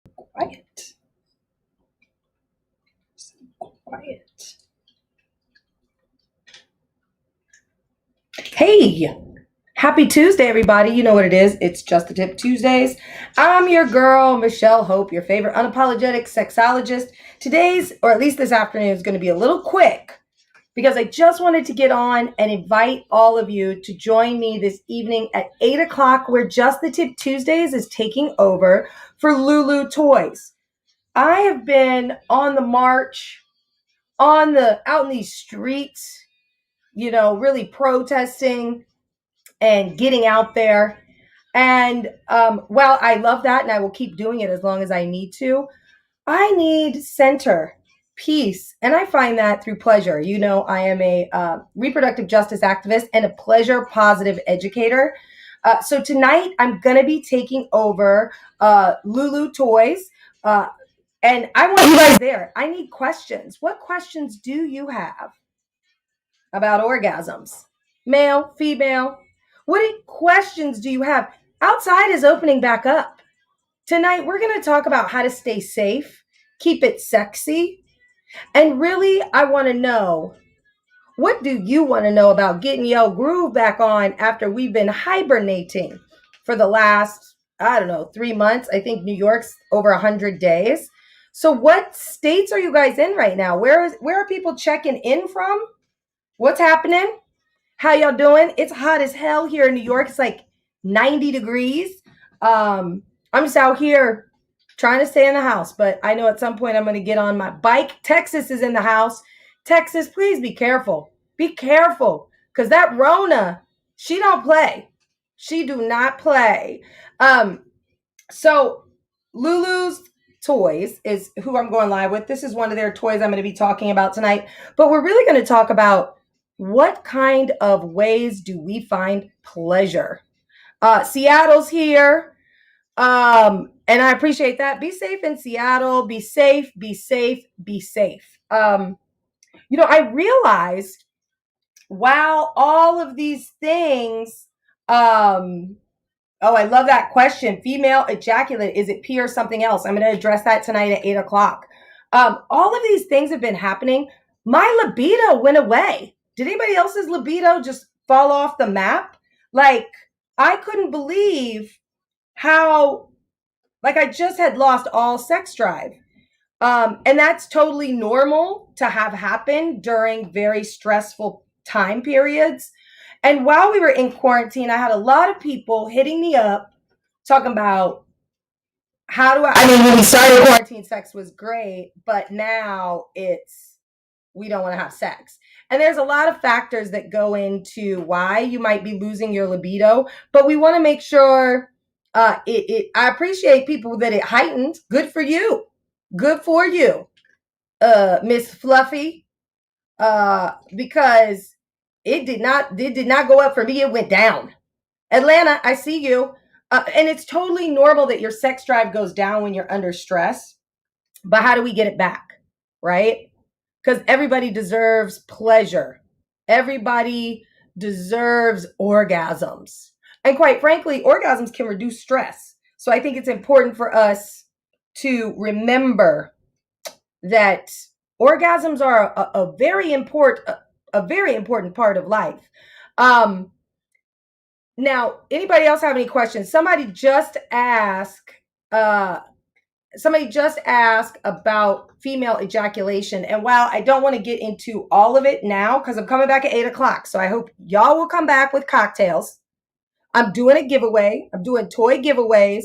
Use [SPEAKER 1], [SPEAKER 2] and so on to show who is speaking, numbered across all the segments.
[SPEAKER 1] Quiet. So quiet. Hey, happy Tuesday, everybody. You know what it is. It's Just the Tip Tuesdays. I'm your girl, Michelle Hope, your favorite unapologetic sexologist. Today's, or at least this afternoon, is going to be a little quick because I just wanted to get on and invite all of you to join me this evening at 8 o'clock, where Just the Tip Tuesdays is taking over for Lulu Toys. I have been on the march, out in these streets, really protesting and getting out there. And while I love that and I will keep doing it as long as I need to, I need center, peace. And I find that through pleasure. You know, I am a reproductive justice activist and a pleasure positive educator. So tonight I'm going to be taking over Lulu Toys. Uh, and I want you guys there. I need questions. What questions do you have about orgasms? Male, female? What questions do you have? Outside is opening back up. Tonight, we're going to talk about how to stay safe, keep it sexy, and really, I want to know, what do you want to know about getting your groove back on after we've been hibernating for the last, I don't know, 3 months? I think New York's over 100 days. So what states are you guys in right now? Where are people checking in from? What's happening? How y'all doing? It's hot as hell here in New York. It's like 90 degrees. I'm just out here trying to stay in the house, but I know at some point I'm going to get on my bike. Texas is in the house. Texas, please be careful. Be careful, because that Rona, she don't play. She do not play. Um, so Lulu's Toys is who I'm going live with. This is one of their toys I'm going to be talking about tonight. But we're really going to talk about what kind of ways do we find pleasure. Seattle's here. And I appreciate that. Be safe in Seattle. Be safe, be safe, be safe. I realized, while all of these things, oh, I love that question. Female ejaculate, is it pee or something else? I'm going to address that tonight at 8 o'clock. All of these things have been happening. My libido went away. Did anybody else's libido just fall off the map? Like, I couldn't believe how, like, I just had lost all sex drive. And that's totally normal to have happen during very stressful time periods. And while we were in quarantine, I had a lot of people hitting me up talking about, I mean, when we started quarantine, sex was great, but now we don't want to have sex. And there's a lot of factors that go into why you might be losing your libido, but we want to make sure I appreciate people that it heightened. Good for you. Good for you, Miss Fluffy. Because it did not go up for me, it went down. Atlanta, I see you. And it's totally normal that your sex drive goes down when you're under stress. But how do we get it back? Right? Because everybody deserves pleasure. Everybody deserves orgasms. And quite frankly, orgasms can reduce stress. So I think it's important for us to remember that orgasms are a very important part of life. Now, anybody else have any questions? Somebody just asked about female ejaculation. And while I don't want to get into all of it now, because I'm coming back at 8 o'clock, so I hope y'all will come back with cocktails. I'm doing a giveaway. I'm doing toy giveaways.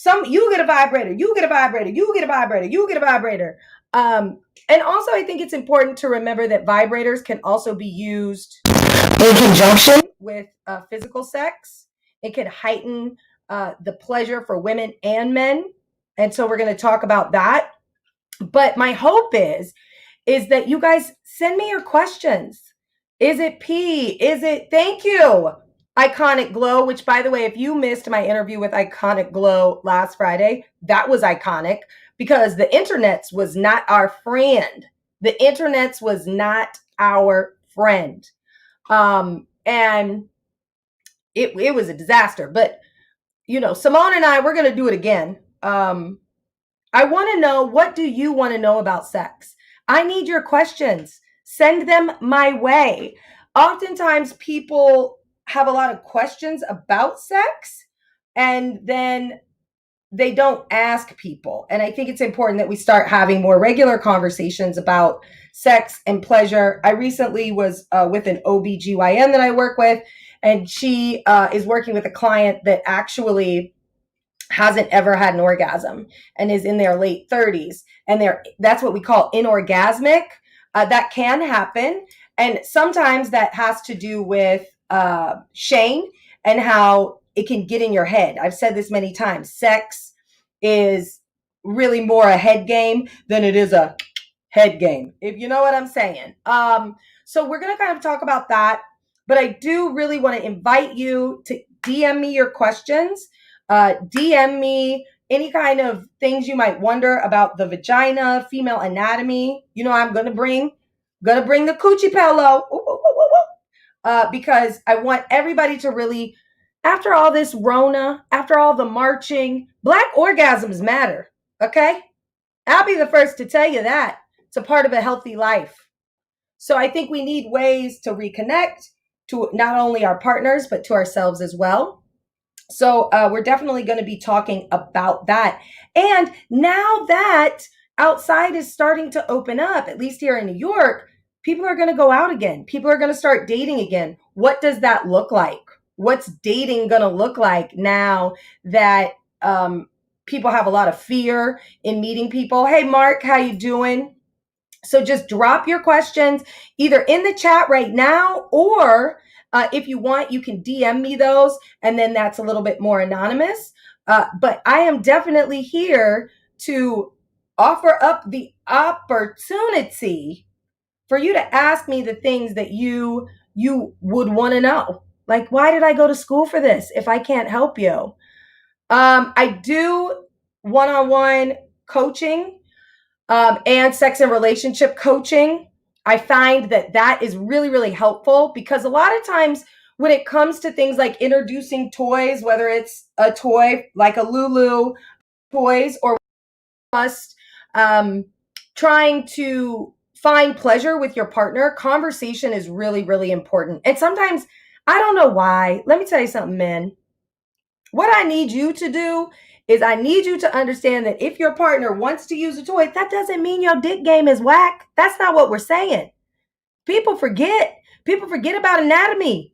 [SPEAKER 1] You get a vibrator, you get a vibrator, you get a vibrator, you get a vibrator. And also, I think it's important to remember that vibrators can also be used in conjunction with physical sex. It can heighten the pleasure for women and men. And so we're going to talk about that. But my hope is that you guys send me your questions. Is it pee? Thank you, Iconic Glow, which, by the way, if you missed my interview with Iconic Glow last Friday, that was iconic, because the internets was not our friend. The internets was not our friend. And it was a disaster. But, Simone and I, we're going to do it again. I want to know, what do you want to know about sex? I need your questions. Send them my way. Oftentimes, people have a lot of questions about sex, and then they don't ask people. And I think it's important that we start having more regular conversations about sex and pleasure. I recently was with an OBGYN that I work with, and she is working with a client that actually hasn't ever had an orgasm and is in their late 30s, and that's what we call inorgasmic. That can happen, and sometimes that has to do with shame and how it can get in your head. I've said this many times. Sex is really more a head game than it is a head game, if you know what I'm saying. So we're going to kind of talk about that, but I do really want to invite you to DM me your questions. DM me any kind of things you might wonder about the vagina, female anatomy. You know, I'm gonna bring the coochie pillow. Ooh, ooh, ooh, because I want everybody to really, after all this Rona, after all the marching, Black orgasms matter. Okay, I'll be the first to tell you that. It's a part of a healthy life. So I think we need ways to reconnect to not only our partners but to ourselves as well. So we're definitely going to be talking about that. And now that outside is starting to open up, at least here in New York, people are going to go out again. People are going to start dating again. What does that look like? What's dating going to look like now that people have a lot of fear in meeting people? Hey, Mark, how you doing? So just drop your questions either in the chat right now, or if you want, you can DM me those, and then that's a little bit more anonymous. But I am definitely here to offer up the opportunity for you to ask me the things that you would want to know. Like, why did I go to school for this if I can't help you? I do one-on-one coaching and sex and relationship coaching. I find that that is really, really helpful, because a lot of times when it comes to things like introducing toys, whether it's a toy like a Lulu toys, or just trying to find pleasure with your partner, conversation is really, really important. And sometimes, I don't know why. Let me tell you something, men. What I need you to do is, I need you to understand that if your partner wants to use a toy, that doesn't mean your dick game is whack. That's not what we're saying. People forget. People forget about anatomy.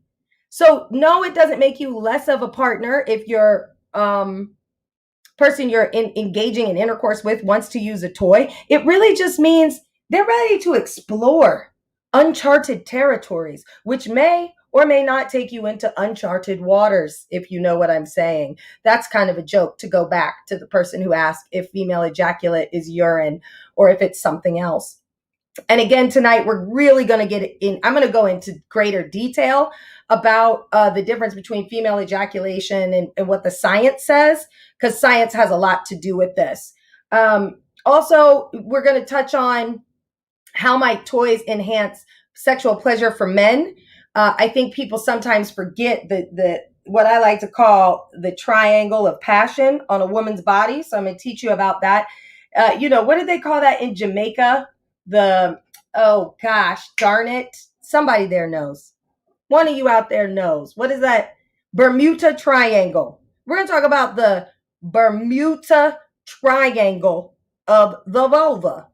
[SPEAKER 1] So no, it doesn't make you less of a partner if your person you're engaging in intercourse with wants to use a toy. It really just means they're ready to explore uncharted territories, which may or may not take you into uncharted waters, if you know what I'm saying. That's kind of a joke, to go back to the person who asked if female ejaculate is urine or if it's something else. And again, tonight we're really going to get in. I'm going to go into greater detail about the difference between female ejaculation and what the science says, because science has a lot to do with this. Also, we're going to touch on how might toys enhance sexual pleasure for men. I think people sometimes forget the what I like to call the triangle of passion on a woman's body. So I'm going to teach you about that. What did they call that in Jamaica? Oh gosh, darn it. Somebody there knows. One of you out there knows. What is that? Bermuda Triangle. We're going to talk about the Bermuda Triangle of the vulva.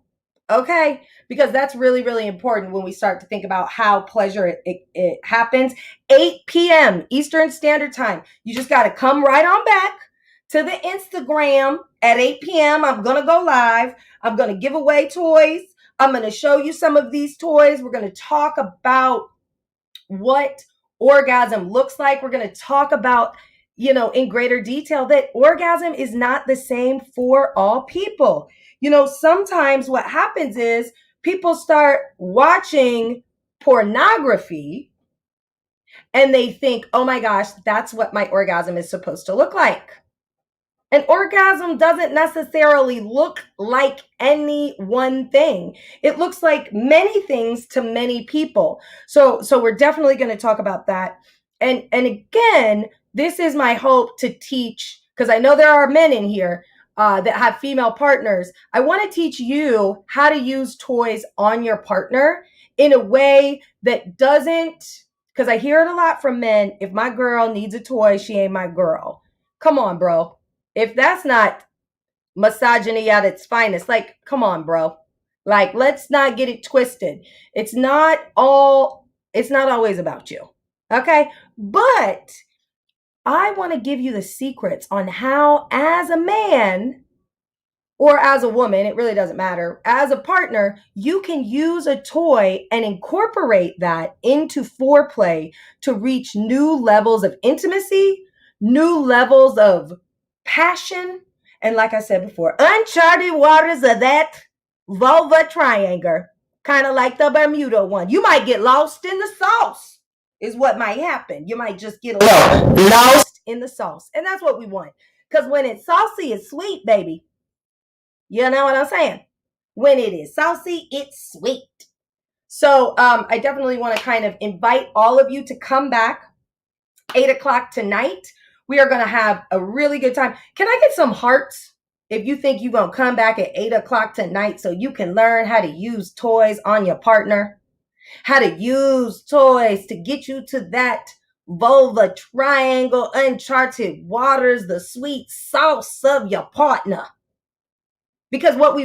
[SPEAKER 1] Okay? Because that's really, really important when we start to think about how pleasure it happens. 8 p.m. Eastern Standard Time. You just got to come right on back to the Instagram at 8 p.m. I'm going to go live. I'm going to give away toys. I'm going to show you some of these toys. We're going to talk about what orgasm looks like. We're going to talk about, in greater detail, that orgasm is not the same for all people. Sometimes what happens is people start watching pornography and they think, oh my gosh, that's what my orgasm is supposed to look like. An orgasm doesn't necessarily look like any one thing. It looks like many things to many people. So we're definitely going to talk about that. And again, this is my hope to teach, because I know there are men in here. that have female partners, I want to teach you how to use toys on your partner in a way that doesn't, because I hear it a lot from men, if my girl needs a toy, she ain't my girl. Come on, bro. If that's not misogyny at its finest, like, come on, bro. Like, let's not get it twisted. It's not always about you. Okay? But I want to give you the secrets on how, as a man or as a woman, it really doesn't matter, as a partner, you can use a toy and incorporate that into foreplay to reach new levels of intimacy, new levels of passion, and like I said before, uncharted waters of that vulva triangle, kind of like the Bermuda one. You might get lost in the sauce, is what might happen. You might just get lost in the sauce. And that's what we want. Because when it's saucy, it's sweet, baby. You know what I'm saying? When it is saucy, it's sweet. So I definitely want to kind of invite all of you to come back 8 o'clock tonight. We are going to have a really good time. Can I get some hearts if you think you're going to come back at 8 o'clock tonight so you can learn how to use toys on your partner? How to use toys to get you to that vulva triangle, uncharted waters, the sweet sauce of your partner. Because what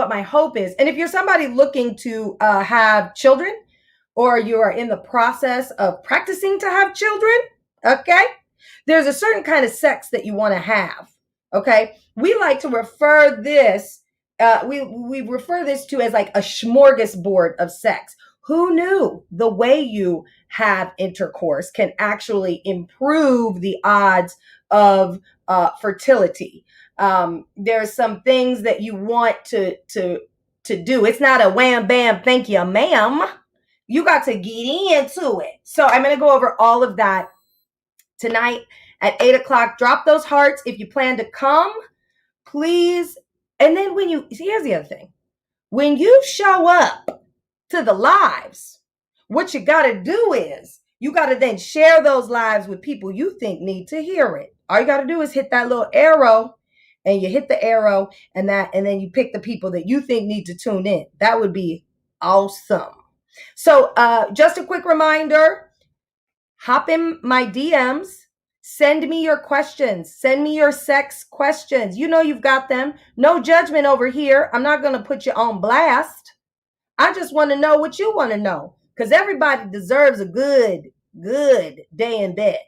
[SPEAKER 1] my hope is, and if you're somebody looking to have children, or you are in the process of practicing to have children, okay, there's a certain kind of sex that you want to have, okay? We like to refer this, we refer this to as like a smorgasbord of sex. Who knew the way you have intercourse can actually improve the odds of fertility? There's some things that you want to do. It's not a wham, bam, thank you, ma'am. You got to get into it. So I'm going to go over all of that tonight at 8 o'clock. Drop those hearts if you plan to come, please. And then here's the other thing. When you show up to the lives, what you got to do is you got to then share those lives with people you think need to hear it. All you got to do is hit that little arrow, and you hit the arrow, and then you pick the people that you think need to tune in. That would be awesome. So just a quick reminder, hop in my DMs, send me your questions, send me your sex questions. You know you've got them. No judgment over here. I'm not going to put you on blast. I just want to know what you want to know, because everybody deserves a good day in bed.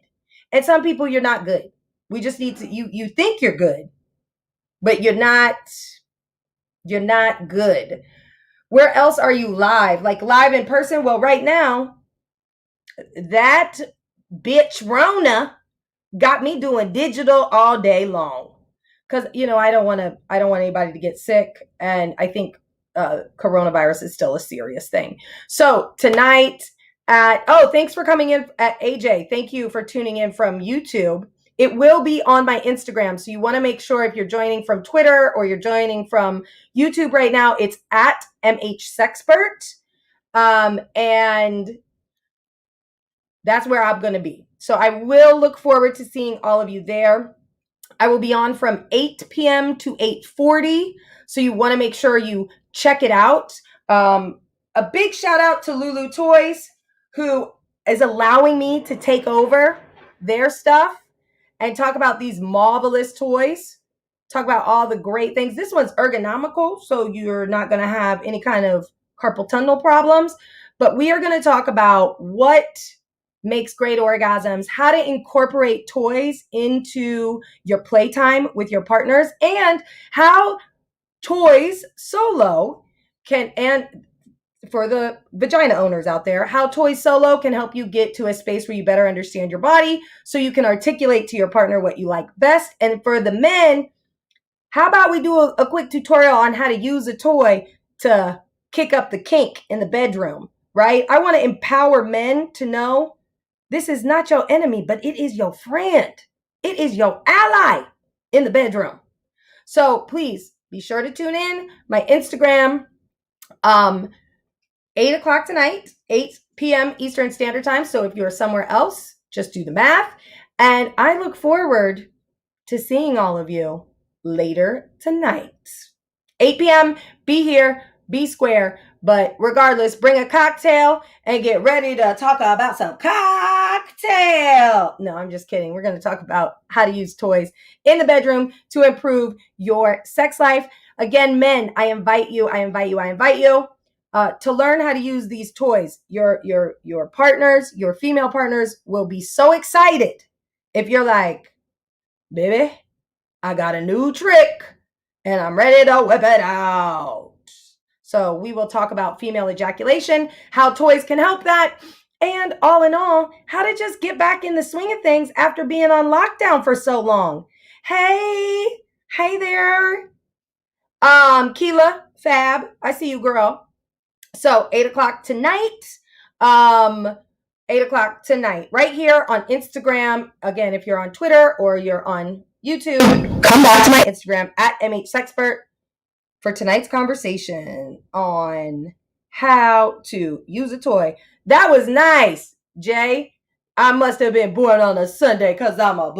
[SPEAKER 1] And some people, you're not good. We just need to, you think you're good, but you're not good. Where else are you live? Like live in person? Well, right now, that bitch Rona got me doing digital all day long. Because, I don't want anybody to get sick. And I think coronavirus is still a serious thing. So tonight thanks for coming in at AJ. Thank you for tuning in from YouTube. It will be on my Instagram. So you want to make sure, if you're joining from Twitter or you're joining from YouTube right now, it's at MHSexpert. And that's where I'm going to be. So I will look forward to seeing all of you there. I will be on from 8 p.m. to 8:40. So you want to make sure you check it out. A big shout out to Lulu Toys, who is allowing me to take over their stuff and talk about these marvelous toys, talk about all the great things. This one's ergonomical, so you're not going to have any kind of carpal tunnel problems. But we are going to talk about what makes great orgasms, how to incorporate toys into your playtime with your partners, and how toys solo can, and for the vagina owners out there, how Toys Solo can help you get to a space where you better understand your body so you can articulate to your partner what you like best. And for the men, how about we do a quick tutorial on how to use a toy to kick up the kink in the bedroom, right? I want to empower men to know this is not your enemy, but it is your friend. It is your ally in the bedroom. So please be sure to tune in. My Instagram, 8 o'clock tonight, 8 p.m. Eastern Standard Time. So if you're somewhere else, just do the math. And I look forward to seeing all of you later tonight. 8 p.m., be here, be square. But regardless, bring a cocktail and get ready to talk about some cocktail. No, I'm just kidding. We're going to talk about how to use toys in the bedroom to improve your sex life. Again, men, I invite you to learn how to use these toys. Your partners, your female partners will be so excited if you're like, baby, I got a new trick and I'm ready to whip it out. So we will talk about female ejaculation, how toys can help that, and all in all, how to just get back in the swing of things after being on lockdown for so long. Hey there. Keela, Fab, I see you, girl. So 8 o'clock tonight. 8 o'clock tonight, right here on Instagram. Again, if you're on Twitter or you're on YouTube, come back to my Instagram at MHSexpert for tonight's conversation on how to use a toy. That was nice, Jay. I must have been born on a Sunday because I'm a